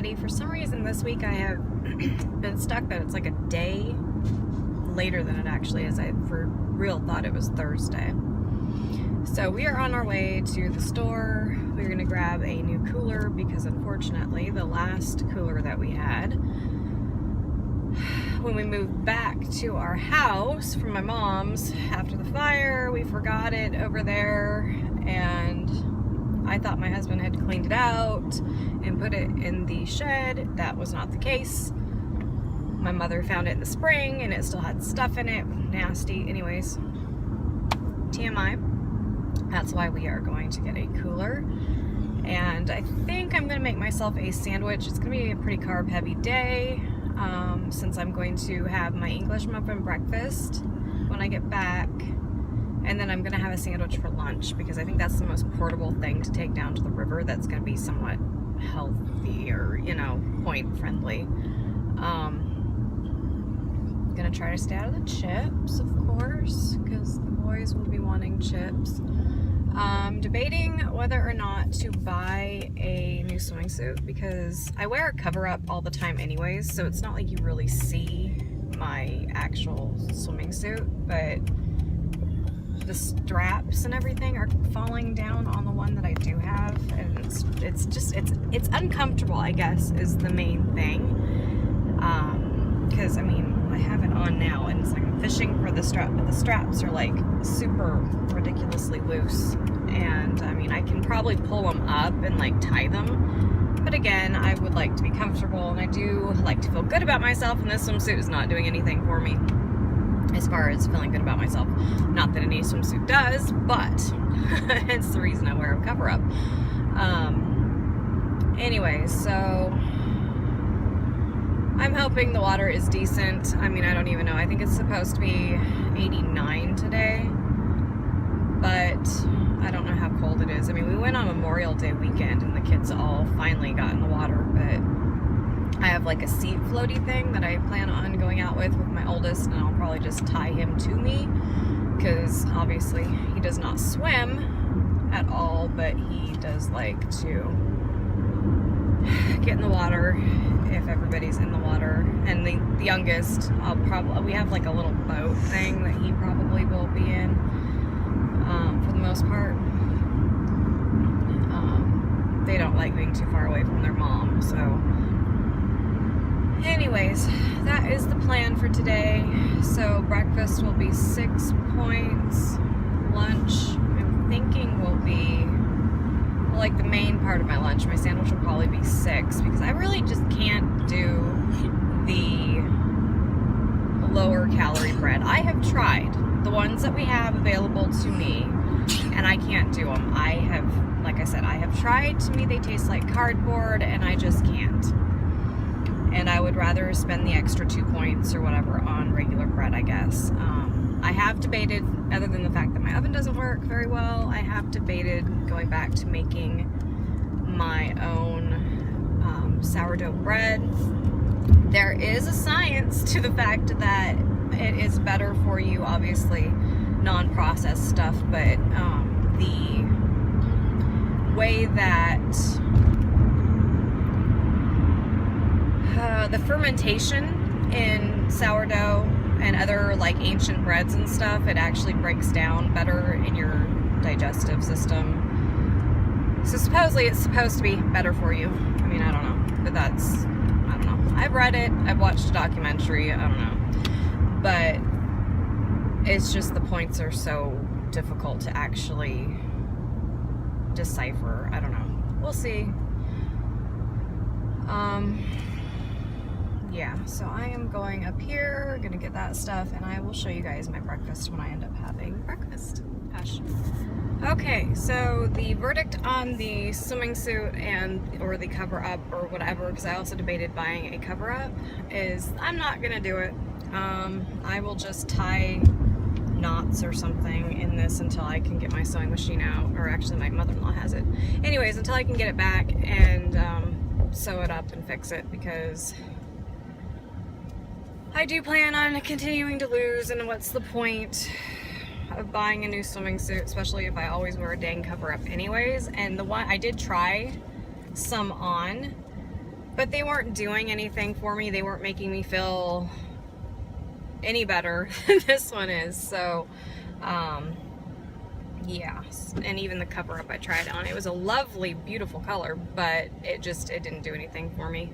study. For some reason this week I have been stuck that it's like a day later than it actually is. I for real thought it was Thursday. So we are on our way to the store. We're gonna grab a new cooler because unfortunately the last cooler that we had, when we moved back to our house from my mom's after the fire, we forgot it over there, and I thought my husband had cleaned it out and put it in the shed. That was not the case. My mother found it in the spring and it still had stuff in it. Nasty. Anyways, TMI. That's why we are going to get a cooler. And I think I'm going to make myself a sandwich. It's going to be a pretty carb heavy day since I'm going to have my English muffin breakfast when I get back. And then I'm going to have a sandwich for lunch because I think that's the most portable thing to take down to the river that's going to be somewhat healthy or, you know, point friendly. Going to try to stay out of the chips, of course, because the boys will be wanting chips. Debating whether or not to buy a new swimming suit because I wear a cover up all the time anyways, so it's not like you really see my actual swimming suit, but the straps and everything are falling down on the one that I do have, and it's uncomfortable, I guess, is the main thing. Because I mean, I have it on now and it's like I'm fishing for the strap, but the straps are like super ridiculously loose, and I mean I can probably pull them up and like tie them, but again I would like to be comfortable and I do like to feel good about myself, and this swimsuit is not doing anything for me as far as feeling good about myself. Not that any swimsuit does, but it's the reason I wear a cover up. Anyways, so I'm hoping the water is decent. I mean, I don't even know. I think it's supposed to be 89 today, but I don't know how cold it is. I mean, we went on Memorial Day weekend and the kids all finally got in the water, but I have like a seat floaty thing that I plan on going out with my oldest, and I'll probably just tie him to me because obviously he does not swim at all, but he does like to get in the water if everybody's in the water. And the youngest, we have like a little boat thing that he probably will be in for the most part. They don't like being too far away from their mom, so anyways, that is the plan for today. So breakfast will be 6 points, lunch I'm thinking will be like the main part of my lunch. My sandwich will probably be 6 because I really just can't do the lower calorie bread. I have tried the ones that we have available to me and I can't do them. I have, like I said, I have tried. To me they taste like cardboard and I just can't. And I would rather spend the extra 2 points or whatever on regular bread, I guess. I have debated, other than the fact that my oven doesn't work very well, I have debated going back to making my own sourdough bread. There is a science to the fact that it is better for you, obviously, non-processed stuff, but the way that the fermentation in sourdough and other like ancient breads and stuff, it actually breaks down better in your digestive system. So supposedly it's supposed to be better for you. I mean, I don't know, but I don't know. I've read it, I've watched a documentary, I don't know. But it's just the points are so difficult to actually decipher. I don't know. We'll see. Yeah, so I am going up here, gonna get that stuff, and I will show you guys my breakfast when I end up having breakfast. Gosh. Okay, so the verdict on the swimming suit or the cover up or whatever, because I also debated buying a cover up, is I'm not gonna do it. I will just tie knots or something in this until I can get my sewing machine out, or actually my mother-in-law has it. Anyways, until I can get it back and sew it up and fix it, because I do plan on continuing to lose, and what's the point of buying a new swimming suit, especially if I always wear a dang cover up anyways. And the one I did try some on, but they weren't doing anything for me. They weren't making me feel any better than this one is. So, yeah. And even the cover up I tried on, it was a lovely, beautiful color, but it didn't do anything for me.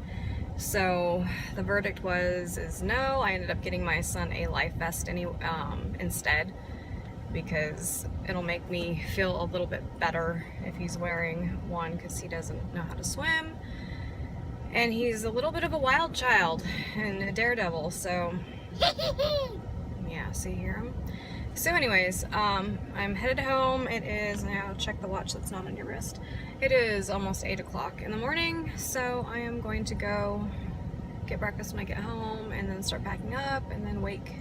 So the verdict is no. I ended up getting my son a life vest instead, because it'll make me feel a little bit better if he's wearing one, because he doesn't know how to swim. And he's a little bit of a wild child and a daredevil, so yeah, so you hear him? So anyways, I'm headed home. It is, now check the watch that's not on your wrist. It is almost 8 o'clock in the morning, so I am going to go get breakfast when I get home and then start packing up and then wake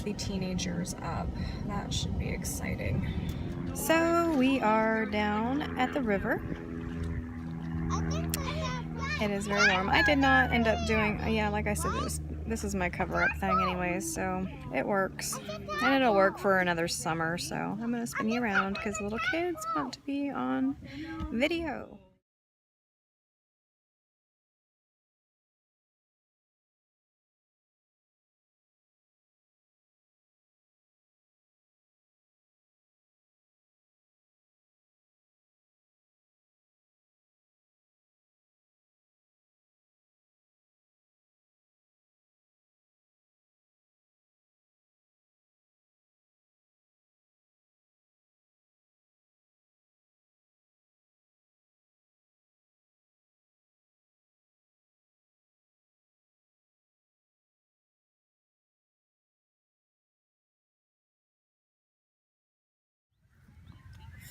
the teenagers up. That should be exciting. So we are down at the river. It is very warm. I did not end up doing, yeah, like I said, this is my cover-up thing anyways, so it works. And it'll work for another summer, so I'm going to spin you around because little kids want to be on video.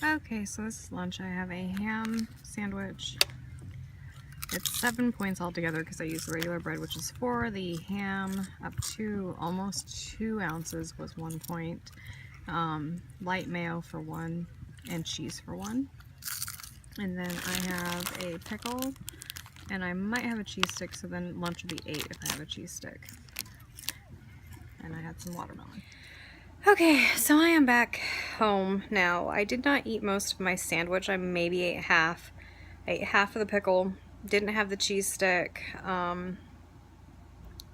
Okay, so this is lunch. I have a ham sandwich. It's 7 points altogether because I used the regular bread, which is 4. The ham, up to almost 2 ounces, was 1 point. Light mayo for 1, and cheese for 1. And then I have a pickle, and I might have a cheese stick, so then lunch will be 8 if I have a cheese stick. And I had some watermelon. Okay, so I am back home now. I did not eat most of my sandwich. I maybe ate half. I ate half of the pickle. Didn't have the cheese stick. I'm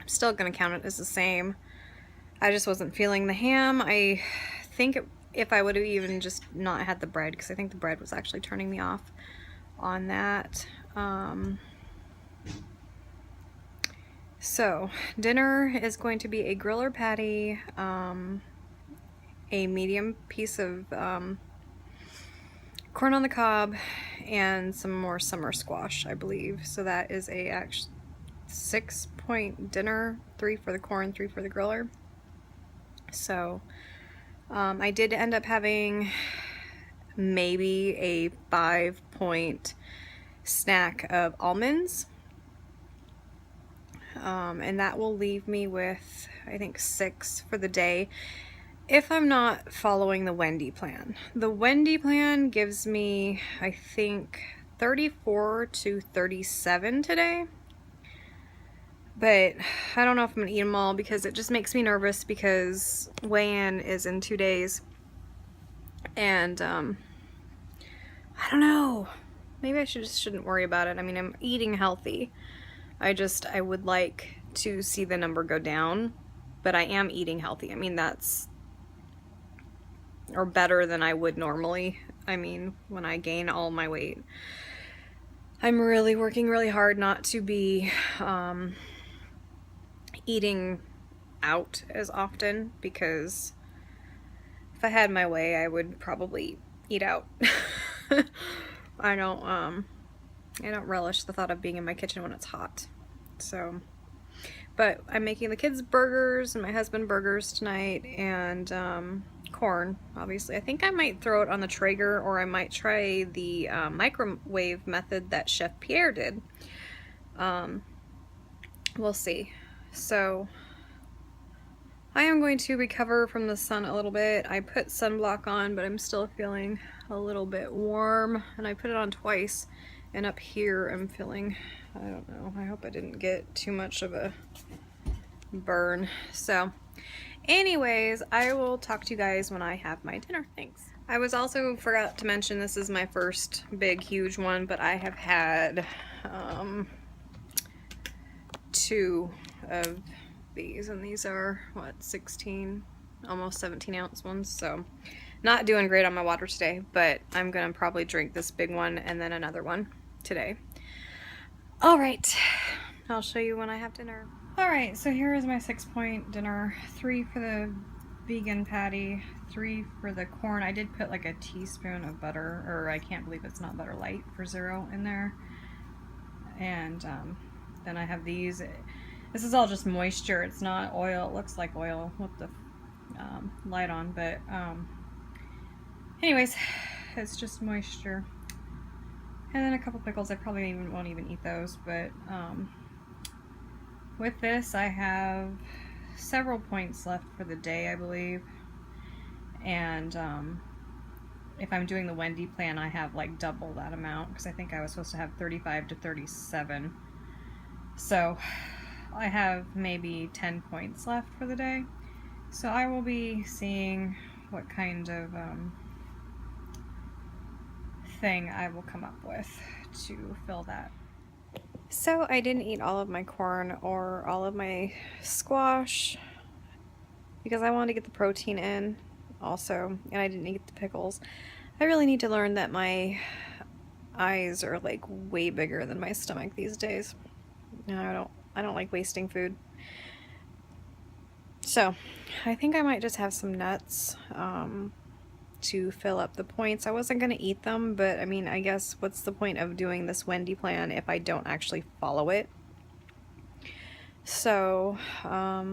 still gonna count it as the same. I just wasn't feeling the ham. I think if I would have even just not had the bread, because I think the bread was actually turning me off on that. So dinner is going to be a griller patty, a medium piece of corn on the cob, and some more summer squash, I believe. So that is a 6 point dinner, 3 for the corn, 3 for the griller. So I did end up having maybe a 5 point snack of almonds, and that will leave me with, I think, 6 for the day if I'm not following the Wendie plan. The Wendie plan gives me, I think, 34 to 37 today. But I don't know if I'm gonna eat them all because it just makes me nervous, because weigh-in is in 2 days. And I don't know. Maybe I shouldn't worry about it. I mean, I'm eating healthy. I would like to see the number go down, but I am eating healthy. I mean, that's, or better than I would normally. I mean, when I gain all my weight. I'm really working really hard not to be eating out as often, because if I had my way, I would probably eat out. I don't relish the thought of being in my kitchen when it's hot. So, but I'm making the kids burgers and my husband burgers tonight, and corn, obviously. I think I might throw it on the Traeger, or I might try the microwave method that Chef Pierre did. We'll see. So I am going to recover from the sun a little bit. I put sunblock on, but I'm still feeling a little bit warm, and I put it on twice, and up here I'm feeling, I don't know, I hope I didn't get too much of a burn. So anyways, I will talk to you guys when I have my dinner. Thanks. I was also forgot to mention, this is my first big huge one, but I have had 2 of these, and these are, what, 16, almost 17 ounce ones, so not doing great on my water today, but I'm gonna probably drink this big one and then another one today. All right, I'll show you when I have dinner. All right, so here is my 6-point dinner. 3 for the vegan patty, 3 for the corn. I did put like a teaspoon of butter, or I can't believe it's not Butter Light for 0 in there. And then I have these. This is all just moisture. It's not oil. It looks like oil with the light on, but anyways, it's just moisture. And then a couple pickles. I probably won't even eat those, but with this I have several points left for the day, I believe. And if I'm doing the Wendie plan, I have like double that amount, because I think I was supposed to have 35 to 37. So I have maybe 10 points left for the day. So I will be seeing what kind of thing I will come up with to fill that. So I didn't eat all of my corn or all of my squash because I wanted to get the protein in also, and I didn't eat the pickles. I really need to learn that my eyes are like way bigger than my stomach these days. No, I don't like wasting food. So I think I might just have some nuts to fill up the points. I wasn't going to eat them, but I mean, I guess what's the point of doing this Wendie plan if I don't actually follow it? So I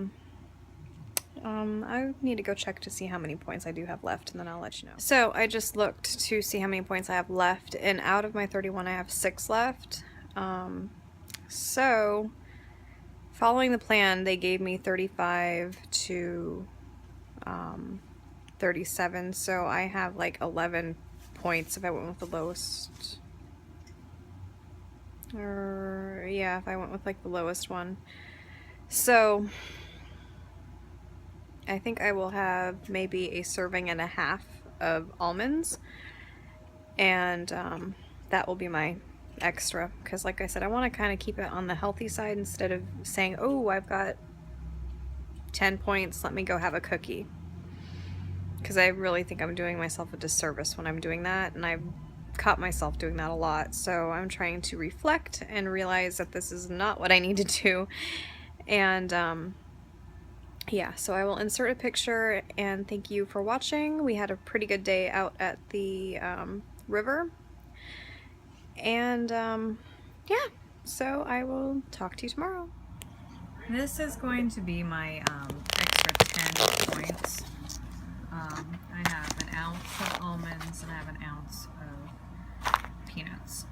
need to go check to see how many points I do have left, and then I'll let you know. So I just looked to see how many points I have left, and out of my 31 I have 6 left. So following the plan, they gave me 35 to 37, so I have like 11 points if I went with the lowest. Or yeah, if I went with like the lowest one. So I think I will have maybe a serving and a half of almonds, and that will be my extra, because like I said, I want to kind of keep it on the healthy side instead of saying, oh, I've got 10 points, let me go have a cookie, because I really think I'm doing myself a disservice when I'm doing that, and I've caught myself doing that a lot. So I'm trying to reflect and realize that this is not what I need to do. And yeah, so I will insert a picture, and thank you for watching. We had a pretty good day out at the river. And yeah, so I will talk to you tomorrow. This is going to be my extra 10 points. I have an ounce of almonds and I have an ounce of peanuts.